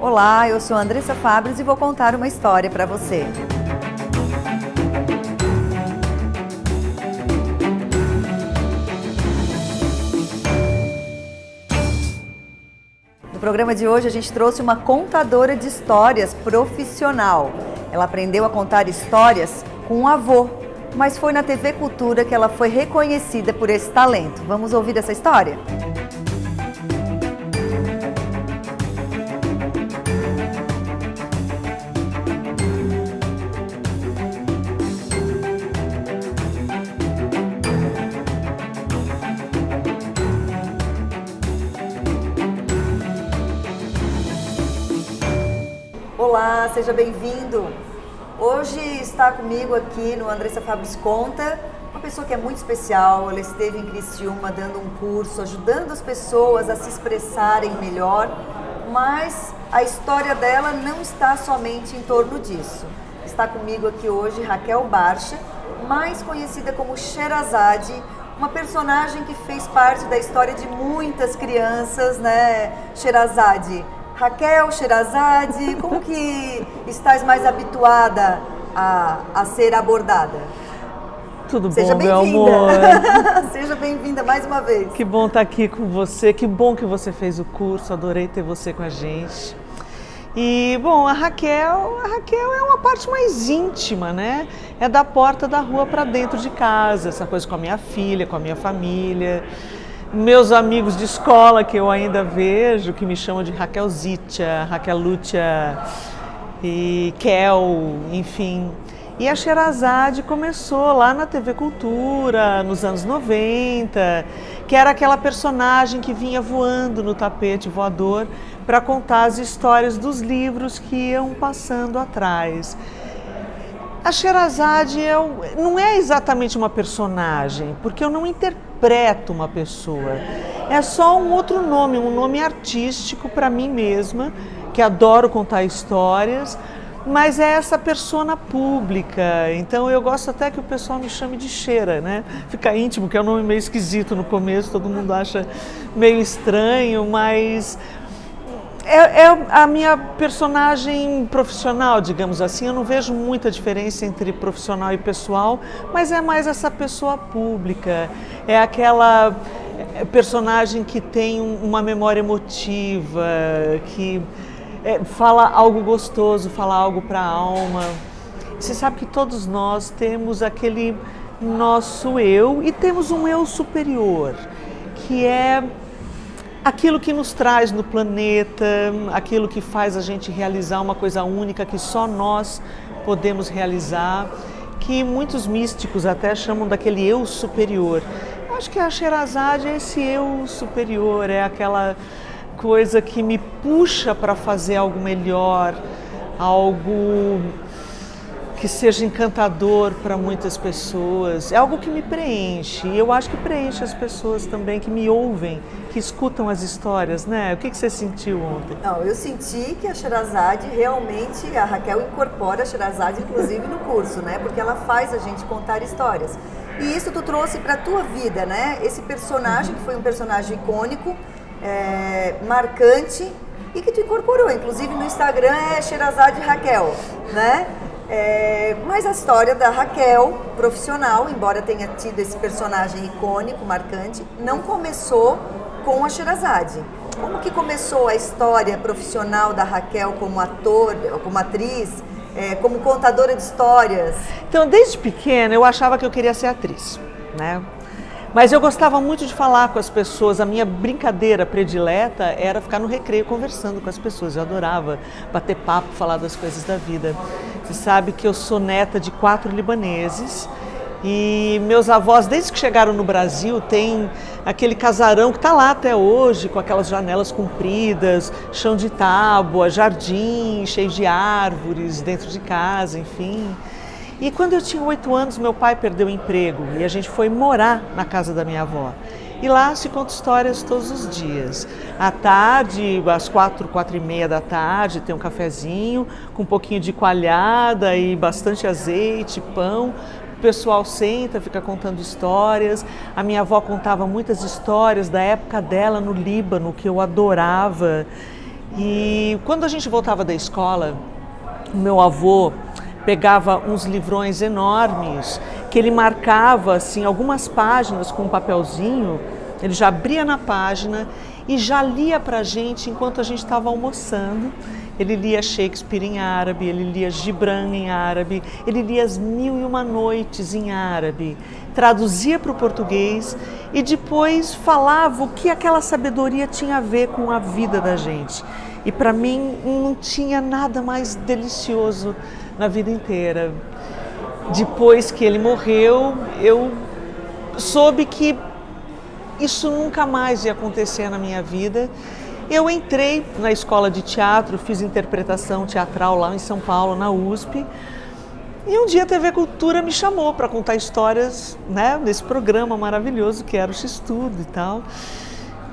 Olá, eu sou a Andressa Fabres e vou contar uma história para você. No programa de hoje a gente trouxe uma contadora de histórias profissional. Ela aprendeu a contar histórias com um avô, mas foi na TV Cultura que ela foi reconhecida por esse talento. Vamos ouvir essa história? Olá, seja bem-vindo! Hoje está comigo aqui no Andressa Fabres Conta uma pessoa que é muito especial. Ela esteve em Criciúma dando um curso, ajudando as pessoas a se expressarem melhor, mas a história dela não está somente em torno disso. Está comigo aqui hoje Raquel Barcha, mais conhecida como Sherazade, uma personagem que fez parte da história de muitas crianças, né, Sherazade? Raquel, Sherazade, como que estás mais habituada a ser abordada? Tudo Seja bom, meu bem-vinda. amor? Seja bem-vinda mais uma vez. Que bom estar aqui com você, que bom que você fez o curso, adorei ter você com a gente. E, bom, a Raquel é uma parte mais íntima, né? É da porta da rua para dentro de casa, essa coisa com a minha filha, com a minha família. Meus amigos de escola que eu ainda vejo, que me chamam de Raquelzitia, Raquelúcia e Kel, enfim. E a Sherazade começou lá na TV Cultura, nos anos 90, que era aquela personagem que vinha voando no tapete voador para contar as histórias dos livros que iam passando atrás. A Sherazade não é exatamente uma personagem, porque eu não interpreto uma pessoa. É só um outro nome, um nome artístico para mim mesma, que adoro contar histórias, mas é essa persona pública. Então eu gosto até que o pessoal me chame de Sheira, né? Fica íntimo, que é um nome meio esquisito no começo, todo mundo acha meio estranho, mas é a minha personagem profissional, digamos assim. Eu não vejo muita diferença entre profissional e pessoal, mas é mais essa pessoa pública. É aquela personagem que tem uma memória emotiva, que fala algo gostoso, fala algo para a alma. Você sabe que todos nós temos aquele nosso eu e temos um eu superior, que é aquilo que nos traz no planeta, aquilo que faz a gente realizar uma coisa única que só nós podemos realizar, que muitos místicos até chamam daquele eu superior. Eu acho que a Sherazade é esse eu superior, é aquela coisa que me puxa para fazer algo melhor, algo que seja encantador para muitas pessoas, é algo que me preenche, e eu acho que preenche as pessoas também que me ouvem, que escutam as histórias, né? O que você sentiu ontem? Não, eu senti que a Sherazade realmente, a Raquel incorpora a Sherazade inclusive no curso, né? Porque ela faz a gente contar histórias. E isso tu trouxe para a tua vida, né? Esse personagem que foi um personagem icônico, marcante, e que tu incorporou, inclusive no Instagram é Sherazade Raquel, né? Mas a história da Raquel, profissional, embora tenha tido esse personagem icônico, marcante, não começou com a Sherazade. Como que começou a história profissional da Raquel como ator, como atriz, como contadora de histórias? Então, desde pequena, eu achava que eu queria ser atriz, né? Mas eu gostava muito de falar com as pessoas. A minha brincadeira predileta era ficar no recreio conversando com as pessoas. Eu adorava bater papo, falar das coisas da vida. Você sabe que eu sou neta de 4 libaneses e meus avós, desde que chegaram no Brasil, tem aquele casarão que está lá até hoje, com aquelas janelas compridas, chão de tábua, jardim cheio de árvores dentro de casa, enfim. E quando eu tinha 8 anos, meu pai perdeu o emprego e a gente foi morar na casa da minha avó. E lá se conta histórias todos os dias. À tarde, às 4h30 da tarde, tem um cafezinho com um pouquinho de coalhada e bastante azeite, pão. O pessoal senta, fica contando histórias. A minha avó contava muitas histórias da época dela no Líbano, que eu adorava. E quando a gente voltava da escola, o meu avô pegava uns livrões enormes que ele marcava assim algumas páginas com um papelzinho, ele já abria na página e já lia para a gente enquanto a gente estava almoçando. Ele lia Shakespeare em árabe, ele lia Gibran em árabe, ele lia As Mil e Uma Noites em árabe, traduzia para o português e depois falava o que aquela sabedoria tinha a ver com a vida da gente. E para mim não tinha nada mais delicioso na vida inteira. Depois que ele morreu, eu soube que isso nunca mais ia acontecer na minha vida. Eu entrei na escola de teatro, fiz interpretação teatral lá em São Paulo, na USP. E um dia a TV Cultura me chamou para contar histórias, né, nesse programa maravilhoso que era o X-Tudo e tal.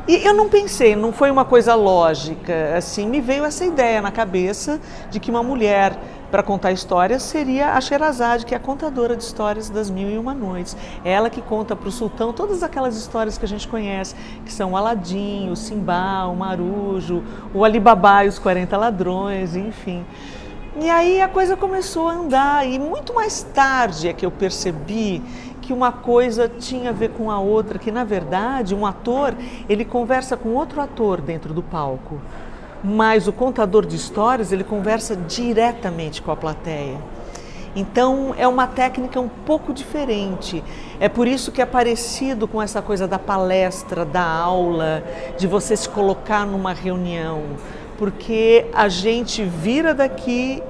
E eu não pensei, não foi uma coisa lógica, assim, me veio essa ideia na cabeça de que uma mulher para contar histórias seria a Sherazade, que é a contadora de histórias das Mil e Uma Noites. Ela que conta para o sultão todas aquelas histórias que a gente conhece, que são o Aladim, o Simbá, o Marujo, o Alibabá e os 40 Ladrões, enfim. E aí a coisa começou a andar e muito mais tarde é que eu percebi que uma coisa tinha a ver com a outra, que na verdade um ator, ele conversa com outro ator dentro do palco. Mas o contador de histórias, ele conversa diretamente com a plateia. Então é uma técnica um pouco diferente. É por isso que é parecido com essa coisa da palestra, da aula, de você se colocar numa reunião. Porque a gente vira daqui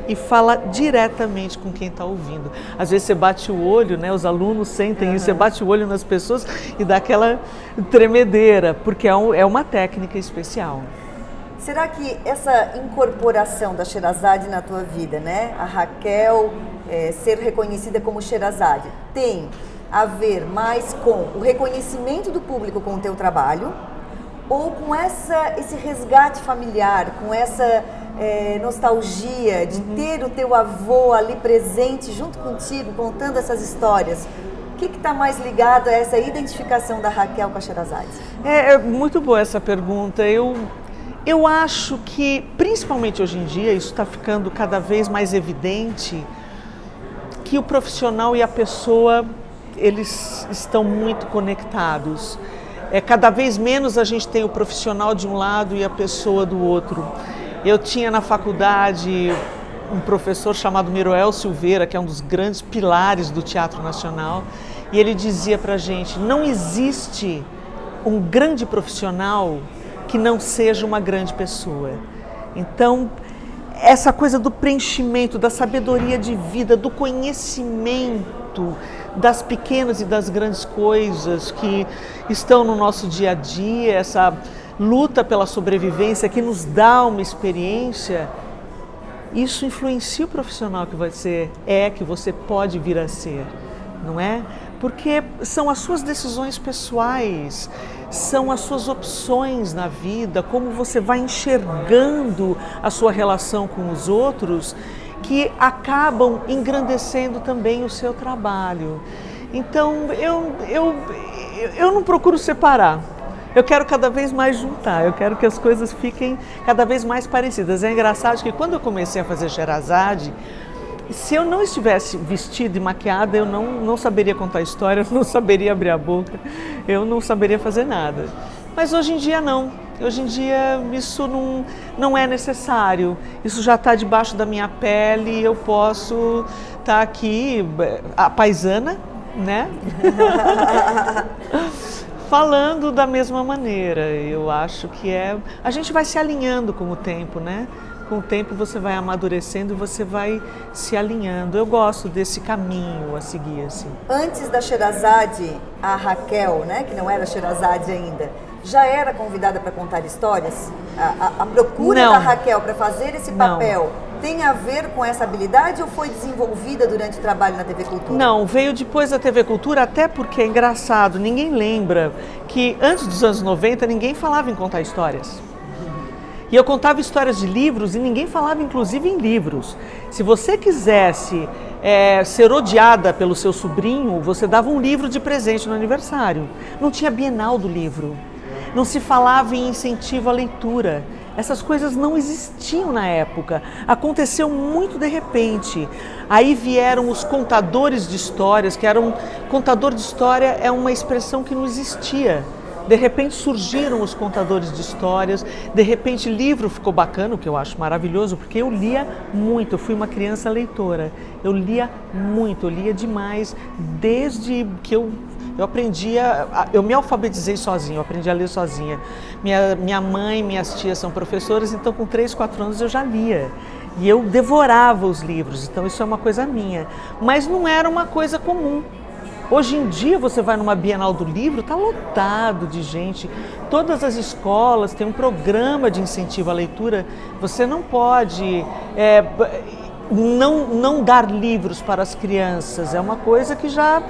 e fala diretamente com quem está ouvindo. Às vezes você bate o olho, né? Os alunos sentem isso, você bate o olho nas pessoas e dá aquela tremedeira, porque é uma técnica especial. Será que essa incorporação da Sherazade na tua vida, né? A Raquel ser reconhecida como Sherazade, tem a ver mais com o reconhecimento do público com o teu trabalho ou com esse resgate familiar, com essa nostalgia de ter o teu avô ali presente junto contigo, contando essas histórias? O que está mais ligado a essa identificação da Raquel com a Sherazade? É muito boa essa pergunta. Eu acho que, principalmente hoje em dia, isso está ficando cada vez mais evidente, que o profissional e a pessoa, eles estão muito conectados. Cada vez menos a gente tem o profissional de um lado e a pessoa do outro. Eu tinha na faculdade um professor chamado Miroel Silveira, que é um dos grandes pilares do Teatro Nacional, e ele dizia pra gente, não existe um grande profissional que não seja uma grande pessoa. Então, essa coisa do preenchimento, da sabedoria de vida, do conhecimento das pequenas e das grandes coisas que estão no nosso dia a dia, essa luta pela sobrevivência que nos dá uma experiência, isso influencia o profissional que que você pode vir a ser, não é? Porque são as suas decisões pessoais, são as suas opções na vida, como você vai enxergando a sua relação com os outros, que acabam engrandecendo também o seu trabalho. Então, eu não procuro separar. Eu quero cada vez mais juntar, eu quero que as coisas fiquem cada vez mais parecidas. É engraçado que quando eu comecei a fazer Sherazade, se eu não estivesse vestida e maquiada, eu não saberia contar história, eu não saberia abrir a boca, eu não saberia fazer nada. Mas hoje em dia não. Hoje em dia isso não é necessário. Isso já está debaixo da minha pele, eu posso estar aqui, a paisana, né? Falando da mesma maneira. Eu acho que a gente vai se alinhando com o tempo, né? Com o tempo você vai amadurecendo e você vai se alinhando. Eu gosto desse caminho a seguir, assim. Antes da Sherazade, a Raquel, né, que não era Sherazade ainda, já era convidada para contar histórias? A procura da Raquel para fazer esse papel tem a ver com essa habilidade ou foi desenvolvida durante o trabalho na TV Cultura? Não, veio depois da TV Cultura, até porque é engraçado, ninguém lembra que antes dos anos 90 ninguém falava em contar histórias. E eu contava histórias de livros e ninguém falava inclusive em livros. Se você quisesse ser odiada pelo seu sobrinho, você dava um livro de presente no aniversário. Não tinha Bienal do livro. Não se falava em incentivo à leitura. Essas coisas não existiam na época, aconteceu muito de repente. Aí vieram os contadores de histórias, contador de história é uma expressão que não existia. De repente surgiram os contadores de histórias, de repente livro ficou bacana, o que eu acho maravilhoso, porque eu lia muito, eu fui uma criança leitora, eu lia muito, eu lia demais, desde que eu aprendia, eu me alfabetizei sozinha, eu aprendi a ler sozinha. Minha mãe, minhas tias são professoras, então com 3, 4 anos eu já lia. E eu devorava os livros, então isso é uma coisa minha. Mas não era uma coisa comum. Hoje em dia você vai numa Bienal do Livro, está lotado de gente. Todas as escolas têm um programa de incentivo à leitura. Você não pode não dar livros para as crianças. É uma coisa que já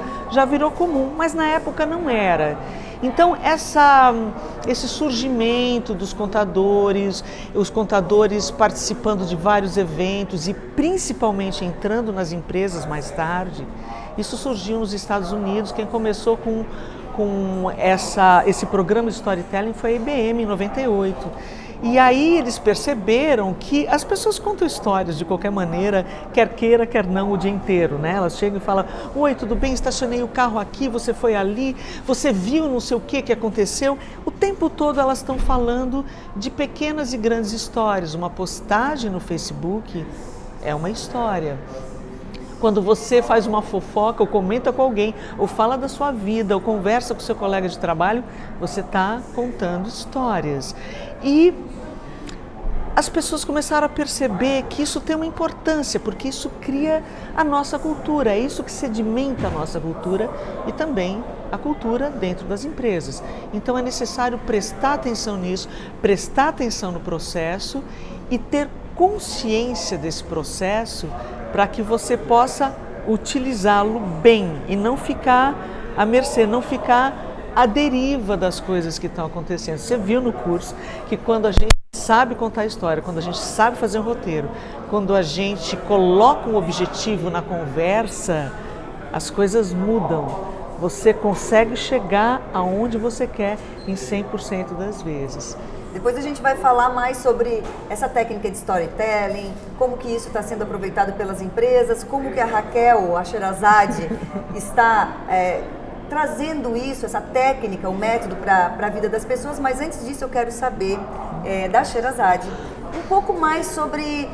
virou comum, mas na época não era. Então esse surgimento dos contadores, os contadores participando de vários eventos e principalmente entrando nas empresas mais tarde, isso surgiu nos Estados Unidos. Quem começou com esse programa de storytelling foi a IBM em 98. E aí eles perceberam que as pessoas contam histórias de qualquer maneira, quer queira, quer não, o dia inteiro, né? Elas chegam e falam: oi, tudo bem? Estacionei o carro aqui, você foi ali, você viu não sei o que aconteceu. O tempo todo elas estão falando de pequenas e grandes histórias. Uma postagem no Facebook é uma história. Quando você faz uma fofoca, ou comenta com alguém, ou fala da sua vida, ou conversa com seu colega de trabalho, você está contando histórias. E as pessoas começaram a perceber que isso tem uma importância, porque isso cria a nossa cultura, é isso que sedimenta a nossa cultura e também a cultura dentro das empresas. Então é necessário prestar atenção nisso, prestar atenção no processo e ter consciência desse processo para que você possa utilizá-lo bem e não ficar à mercê, não ficar à deriva das coisas que estão acontecendo. Você viu no curso que quando a gente sabe contar a história, quando a gente sabe fazer um roteiro, quando a gente coloca um objetivo na conversa, as coisas mudam. Você consegue chegar aonde você quer em 100% das vezes. Depois a gente vai falar mais sobre essa técnica de storytelling, como que isso está sendo aproveitado pelas empresas, como que a Raquel, a Sherazade, está trazendo isso, essa técnica, o método para a vida das pessoas. Mas antes disso eu quero saber da Sherazade um pouco mais sobre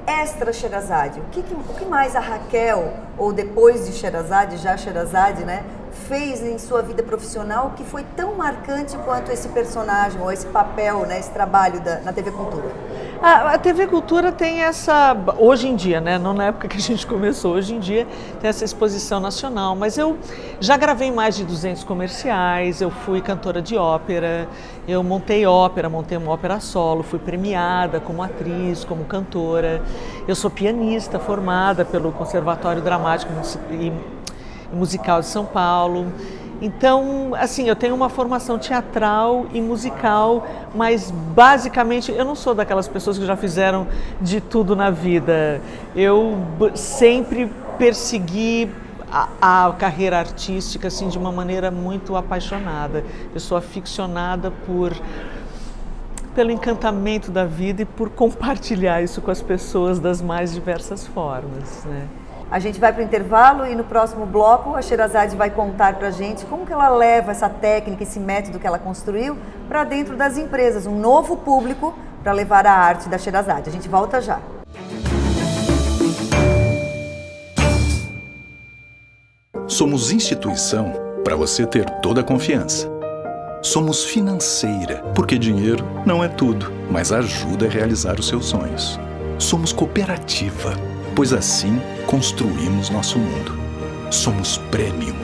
extra Sherazade. O que mais a Raquel, ou depois de Sherazade, já Sherazade, né, fez em sua vida profissional que foi tão marcante quanto esse personagem ou esse papel, né, esse trabalho na TV Cultura? A TV Cultura tem essa, hoje em dia, né, não na época que a gente começou, hoje em dia tem essa exposição nacional, mas eu já gravei mais de 200 comerciais, eu fui cantora de ópera, eu montei uma ópera solo, fui premiada como atriz, como cantora, eu sou pianista formada pelo Conservatório Dramático e Musical de São Paulo. Então, assim, eu tenho uma formação teatral e musical, mas basicamente eu não sou daquelas pessoas que já fizeram de tudo na vida. Eu sempre persegui a carreira artística assim, de uma maneira muito apaixonada. Eu sou aficionada pelo encantamento da vida e por compartilhar isso com as pessoas das mais diversas formas, né? A gente vai para o intervalo e no próximo bloco a Sherazade vai contar para a gente como que ela leva essa técnica, esse método que ela construiu para dentro das empresas, um novo público para levar a arte da Sherazade. A gente volta já. Somos instituição para você ter toda a confiança. Somos financeira, porque dinheiro não é tudo, mas ajuda a realizar os seus sonhos. Somos cooperativa, pois assim construímos nosso mundo. Somos premium,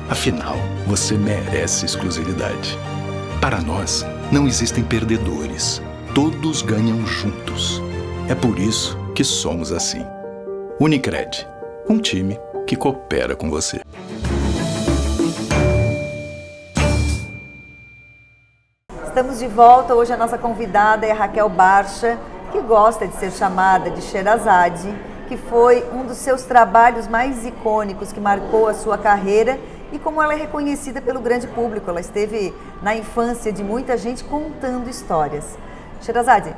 afinal, você merece exclusividade. Para nós, não existem perdedores, todos ganham juntos. É por isso que somos assim. Unicred, um time que coopera com você. Estamos de volta, hoje a nossa convidada é a Raquel Barcha, que gosta de ser chamada de Sherazade, que foi um dos seus trabalhos mais icônicos, que marcou a sua carreira e como ela é reconhecida pelo grande público. Ela esteve na infância de muita gente contando histórias. Sherazade,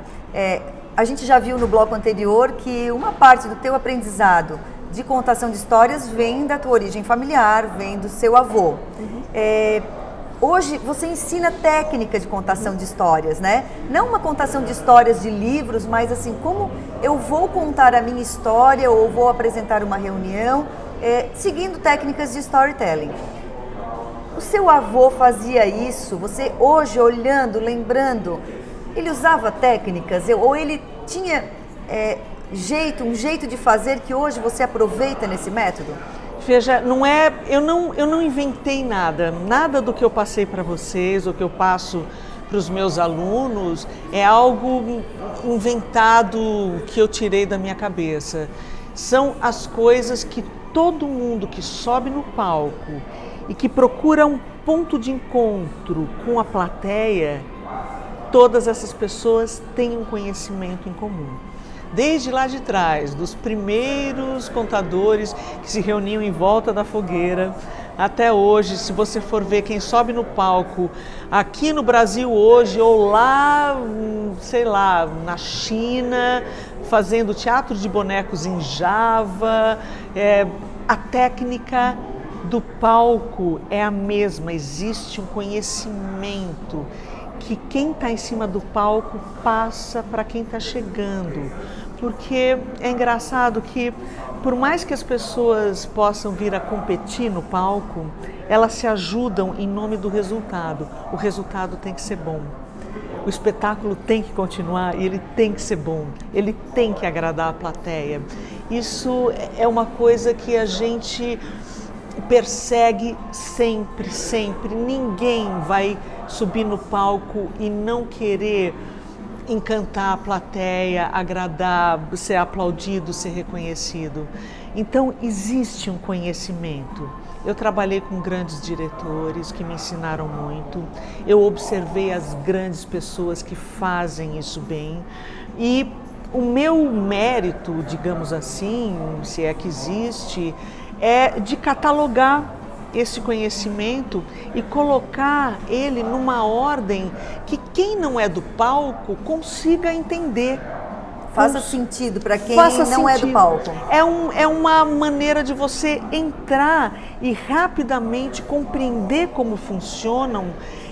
a gente já viu no bloco anterior que uma parte do teu aprendizado de contação de histórias vem da tua origem familiar, vem do seu avô. Hoje você ensina técnica de contação de histórias, né? Não uma contação de histórias de livros, mas assim, como eu vou contar a minha história ou vou apresentar uma reunião, seguindo técnicas de storytelling. O seu avô fazia isso? Você hoje, olhando, lembrando, ele usava técnicas? Ou ele tinha um jeito de fazer que hoje você aproveita nesse método? Veja, eu não inventei nada do que eu passei para vocês, ou que eu passo para os meus alunos, é algo inventado que eu tirei da minha cabeça. São as coisas que todo mundo que sobe no palco e que procura um ponto de encontro com a plateia, todas essas pessoas têm um conhecimento em comum. Desde lá de trás, dos primeiros contadores que se reuniam em volta da fogueira, até hoje, se você for ver quem sobe no palco aqui no Brasil hoje ou lá, sei lá, na China, fazendo teatro de bonecos em Java, a técnica do palco é a mesma, existe um conhecimento que quem está em cima do palco passa para quem está chegando. Porque é engraçado que, por mais que as pessoas possam vir a competir no palco, elas se ajudam em nome do resultado. O resultado tem que ser bom. O espetáculo tem que continuar e ele tem que ser bom. Ele tem que agradar a plateia. Isso é uma coisa que a gente persegue sempre, sempre. Ninguém vai subir no palco e não querer encantar a plateia, agradar, ser aplaudido, ser reconhecido. Então, existe um conhecimento. Eu trabalhei com grandes diretores que me ensinaram muito. Eu observei as grandes pessoas que fazem isso bem. E o meu mérito, digamos assim, se é que existe, é de catalogar esse conhecimento e colocar ele numa ordem que quem não é do palco consiga entender. Faça sentido para quem não é do palco. É uma maneira de você entrar e rapidamente compreender como funcionam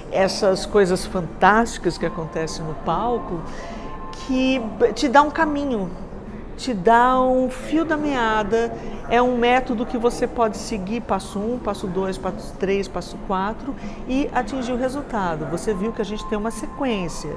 essas coisas fantásticas que acontecem no palco, que te dá um caminho, te dá um fio da meada. É um método que você pode seguir passo 1, passo 2, passo 3, passo 4 e atingir o resultado. Você viu que a gente tem uma sequência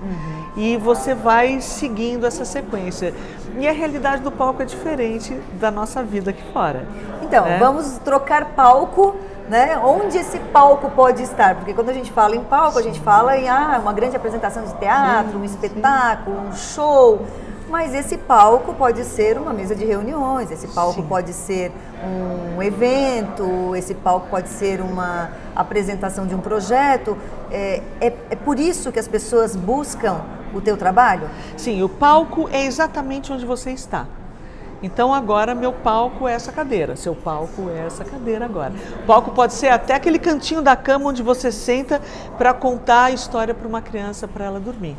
e você vai seguindo essa sequência. E a realidade do palco é diferente da nossa vida aqui fora. Então, vamos trocar palco, né? Onde esse palco pode estar? Porque quando a gente fala em palco, a gente fala em uma grande apresentação de teatro, um espetáculo, um show. Mas esse palco pode ser uma mesa de reuniões, esse palco pode ser um evento, esse palco pode ser uma apresentação de um projeto. É por isso que as pessoas buscam o teu trabalho? Sim, o palco é exatamente onde você está. Então agora meu palco é essa cadeira, seu palco é essa cadeira agora. O palco pode ser até aquele cantinho da cama onde você senta para contar a história para uma criança, para ela dormir.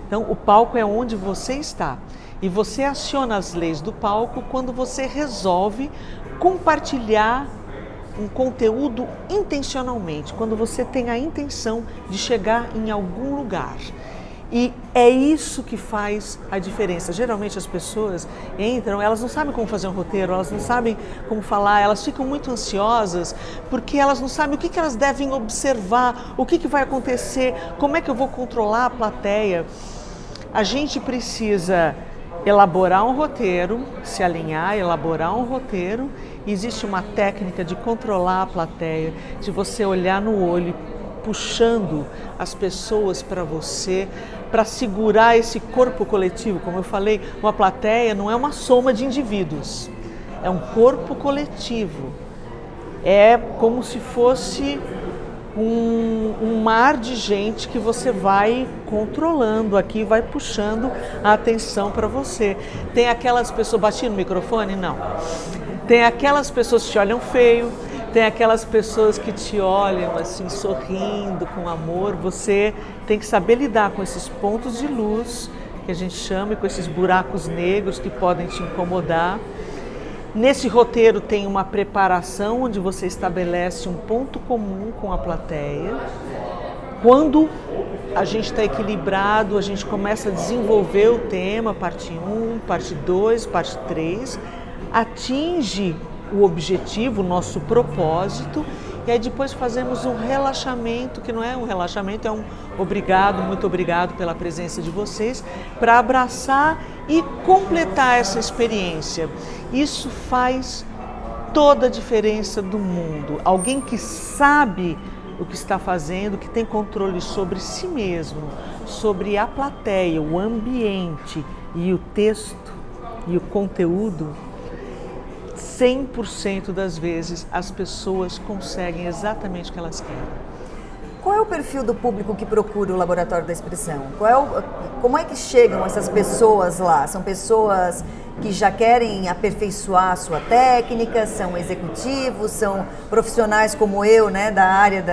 Então o palco é onde você está. E você aciona as leis do palco quando você resolve compartilhar um conteúdo intencionalmente, quando você tem a intenção de chegar em algum lugar. E é isso que faz a diferença. Geralmente as pessoas entram, elas não sabem como fazer um roteiro, elas não sabem como falar, elas ficam muito ansiosas porque elas não sabem o que elas devem observar, o que vai acontecer, como é que eu vou controlar a plateia. A gente precisa elaborar um roteiro, se alinhar, elaborar um roteiro. Existe uma técnica de controlar a plateia, de você olhar no olho, puxando as pessoas para você, para segurar esse corpo coletivo. Como eu falei, uma plateia não é uma soma de indivíduos, é um corpo coletivo. É como se fosse um mar de gente que você vai controlando aqui, vai puxando a atenção para você. Tem aquelas pessoas, bati no microfone? Não. Tem aquelas pessoas que te olham feio, tem aquelas pessoas que te olham assim, sorrindo, com amor. Você tem que saber lidar com esses pontos de luz que a gente chama, e com esses buracos negros que podem te incomodar. Nesse roteiro tem uma preparação onde você estabelece um ponto comum com a plateia. Quando a gente está equilibrado, a gente começa a desenvolver o tema, parte 1, parte 2, parte 3, atinge o objetivo, o nosso propósito, e aí depois fazemos um relaxamento, que não é um relaxamento, é um obrigado, muito obrigado pela presença de vocês, para abraçar e completar essa experiência. Isso faz toda a diferença do mundo. Alguém que sabe o que está fazendo, que tem controle sobre si mesmo, sobre a plateia, o ambiente e o texto e o conteúdo, 100% das vezes as pessoas conseguem exatamente o que elas querem. Qual é o perfil do público que procura o Laboratório da Expressão? Como é que chegam essas pessoas lá? São pessoas que já querem aperfeiçoar a sua técnica, são executivos, são profissionais como eu, né, da área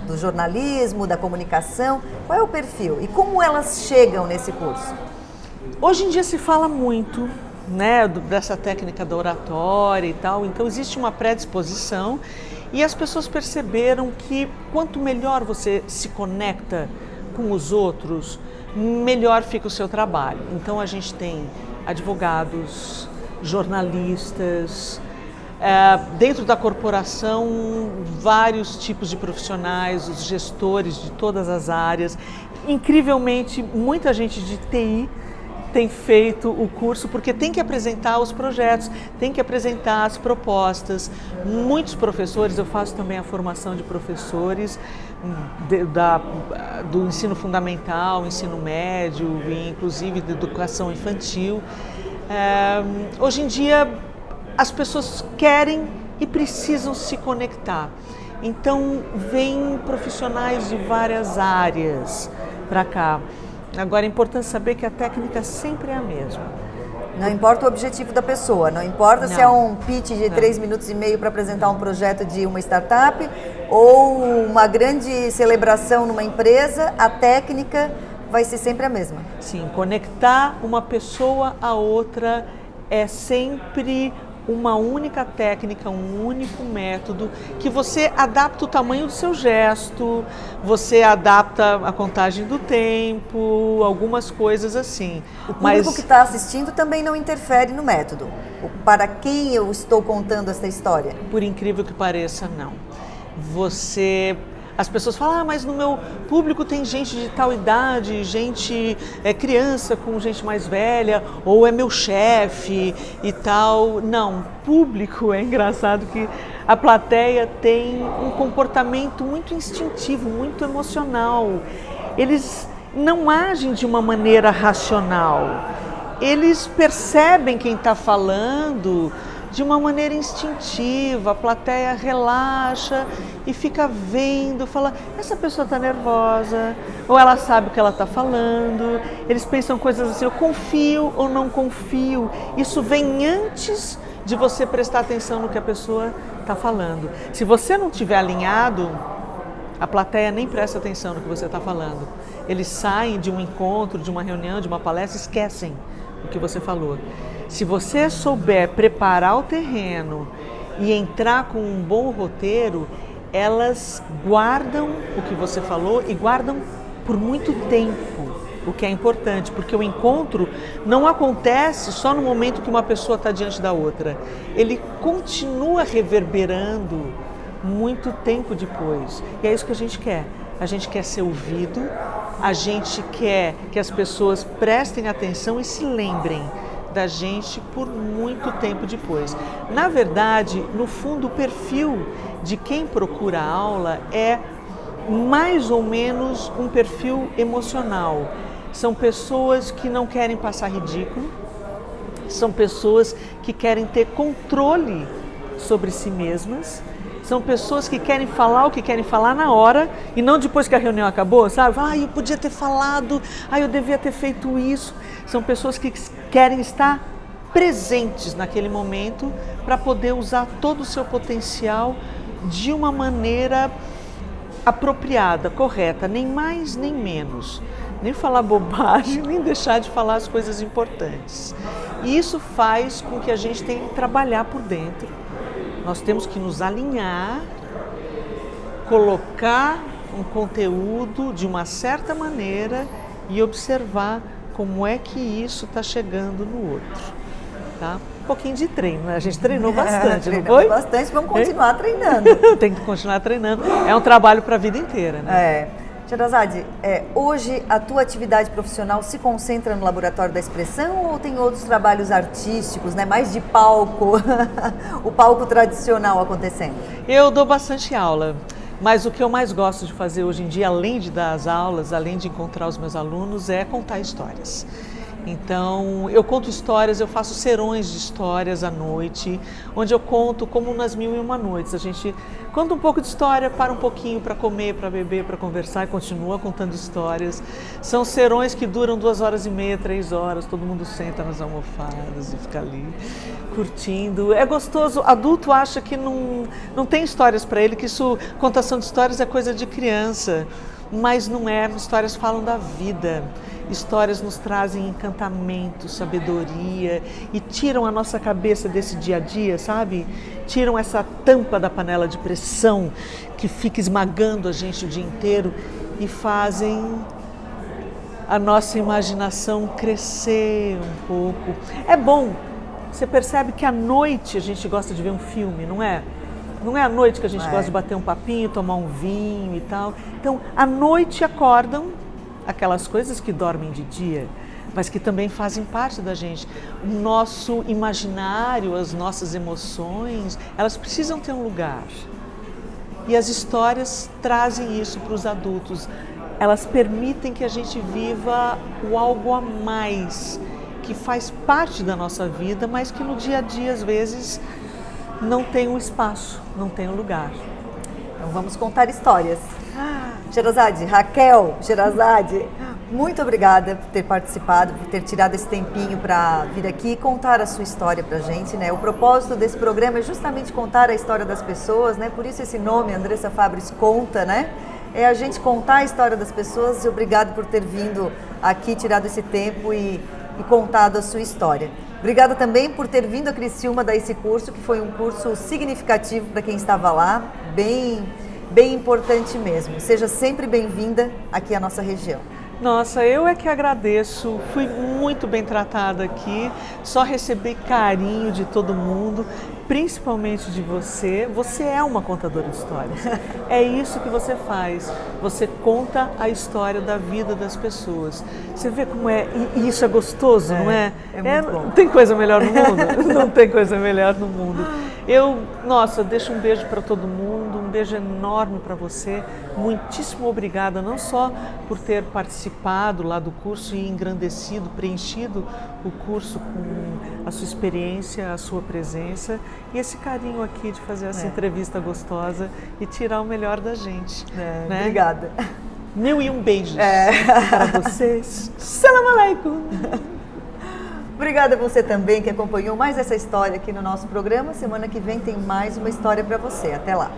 do jornalismo, da comunicação? Qual é o perfil? E como elas chegam nesse curso? Hoje em dia se fala muito, né, dessa técnica da oratória e tal, então existe uma predisposição e as pessoas perceberam que quanto melhor você se conecta com os outros, melhor fica o seu trabalho. Então a gente tem advogados, jornalistas, dentro da corporação vários tipos de profissionais, os gestores de todas as áreas. Incrivelmente, muita gente de TI tem feito o curso porque tem que apresentar os projetos, tem que apresentar as propostas. Muitos professores, eu faço também a formação de professores do ensino fundamental, ensino médio e inclusive de educação infantil. Hoje em dia as pessoas querem e precisam se conectar. Então vêm profissionais de várias áreas para cá. Agora é importante saber que a técnica sempre é a mesma. Não importa o objetivo da pessoa, não importa se é um pitch de 3 minutos e meio para apresentar um projeto de uma startup ou uma grande celebração numa empresa, a técnica vai ser sempre a mesma. Sim, conectar uma pessoa a outra é sempre uma única técnica, um único método, que você adapta o tamanho do seu gesto, você adapta a contagem do tempo, algumas coisas assim. O público que está assistindo também não interfere no método. Para quem eu estou contando essa história? Por incrível que pareça, não. As pessoas falam, mas no meu público tem gente de tal idade, gente criança com gente mais velha, ou é meu chefe e tal. Não, público é engraçado que a plateia tem um comportamento muito instintivo, muito emocional. Eles não agem de uma maneira racional. Eles percebem quem está falando de uma maneira instintiva, a plateia relaxa e fica vendo, fala, essa pessoa está nervosa, ou ela sabe o que ela está falando. Eles pensam coisas assim, eu confio ou não confio. Isso vem antes de você prestar atenção no que a pessoa está falando. Se você não estiver alinhado, a plateia nem presta atenção no que você está falando. Eles saem de um encontro, de uma reunião, de uma palestra, esquecem o que você falou. Se você souber preparar o terreno e entrar com um bom roteiro, elas guardam o que você falou e guardam por muito tempo, o que é importante, porque o encontro não acontece só no momento que uma pessoa está diante da outra. Ele continua reverberando muito tempo depois. E é isso que a gente quer. A gente quer ser ouvido, a gente quer que as pessoas prestem atenção e se lembrem da gente por muito tempo depois. Na verdade, no fundo, o perfil de quem procura a aula é mais ou menos um perfil emocional. São pessoas que não querem passar ridículo, são pessoas que querem ter controle sobre si mesmas, são pessoas que querem falar o que querem falar na hora e não depois que a reunião acabou, sabe? Eu podia ter falado, eu devia ter feito isso. São pessoas que querem estar presentes naquele momento para poder usar todo o seu potencial de uma maneira apropriada, correta, nem mais nem menos. nem falar bobagem, nem deixar de falar as coisas importantes. E isso faz com que a gente tenha que trabalhar por dentro. Nós temos que nos alinhar, colocar um conteúdo de uma certa maneira e observar como é que isso está chegando no outro. Tá? Um pouquinho de treino, né? A gente treinou bastante, não foi? Bastante, vamos continuar treinando. Tem que continuar treinando. É um trabalho para a vida inteira, né? Sherazade, hoje a tua atividade profissional se concentra no Laboratório da Expressão ou tem outros trabalhos artísticos, né? Mais de palco, o palco tradicional acontecendo? Eu dou bastante aula, mas o que eu mais gosto de fazer hoje em dia, além de dar as aulas, além de encontrar os meus alunos, é contar histórias. Então, eu conto histórias, eu faço serões de histórias à noite, onde eu conto como nas 1001 Noites. A gente conta um pouco de história, para um pouquinho para comer, para beber, para conversar e continua contando histórias. São serões que duram 2h30, 3 horas, todo mundo senta nas almofadas e fica ali curtindo. É gostoso, adulto acha que não tem histórias para ele, que contação de histórias é coisa de criança, mas não é, histórias falam da vida. Histórias nos trazem encantamento, sabedoria e tiram a nossa cabeça desse dia a dia, sabe? Tiram essa tampa da panela de pressão que fica esmagando a gente o dia inteiro e fazem a nossa imaginação crescer um pouco. É bom, você percebe que à noite a gente gosta de ver um filme, não é? Não é à noite que a gente gosta de bater um papinho, tomar um vinho e tal. Então, à noite acordam aquelas coisas que dormem de dia, mas que também fazem parte da gente. O nosso imaginário, as nossas emoções, elas precisam ter um lugar. E as histórias trazem isso para os adultos. Elas permitem que a gente viva o algo a mais, que faz parte da nossa vida, mas que no dia a dia, às vezes, não tem um espaço, não tem um lugar. Então vamos contar histórias. Sherazade, Raquel, Sherazade, muito obrigada por ter participado, por ter tirado esse tempinho para vir aqui e contar a sua história pra gente, né? O propósito desse programa é justamente contar a história das pessoas, né? Por isso esse nome, Andressa Fabris Conta, né? É a gente contar a história das pessoas e obrigado por ter vindo aqui, tirado esse tempo e contado a sua história. Obrigada também por ter vindo a Criciúma dar esse curso, que foi um curso significativo para quem estava lá, bem importante mesmo. Seja sempre bem-vinda aqui à nossa região. Nossa, eu é que agradeço, fui muito bem tratada aqui, só recebi carinho de todo mundo, principalmente de você. Você é uma contadora de histórias, é isso que você faz, você conta a história da vida das pessoas. Você vê como é, e isso é gostoso, não é? É muito bom. Não tem coisa melhor no mundo? Não tem coisa melhor no mundo. Nossa, deixo um beijo para todo mundo, um beijo enorme para você, muitíssimo obrigada, não só por ter participado lá do curso e engrandecido, preenchido o curso com a sua experiência, a sua presença e esse carinho aqui de fazer essa entrevista gostosa e tirar o melhor da gente. Né? Obrigada. 1001 beijos para vocês. Salam aleikum. Obrigada a você também que acompanhou mais essa história aqui no nosso programa. Semana que vem tem mais uma história para você. Até lá.